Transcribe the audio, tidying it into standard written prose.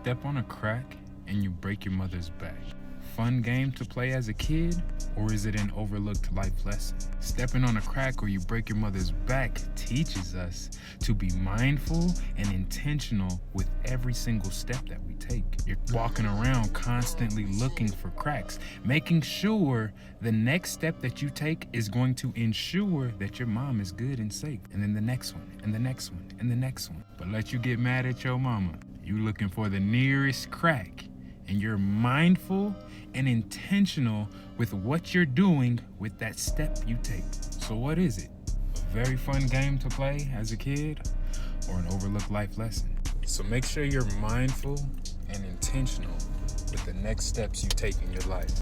step on a crack and you break your mother's back. Fun game to play as a kid, or is it an overlooked life lesson? Stepping on a crack or you break your mother's back teaches us to be mindful and intentional with every single step that we take. You're walking around constantly looking for cracks, making sure the next step that you take is going to ensure that your mom is good and safe. And then the next one, and the next one, and the next one. But let you get mad at your mama. You looking for the nearest crack, and you're mindful and intentional with what you're doing with that step you take. So what is it? A very fun game to play as a kid, or an overlooked life lesson? So make sure you're mindful and intentional with the next steps you take in your life.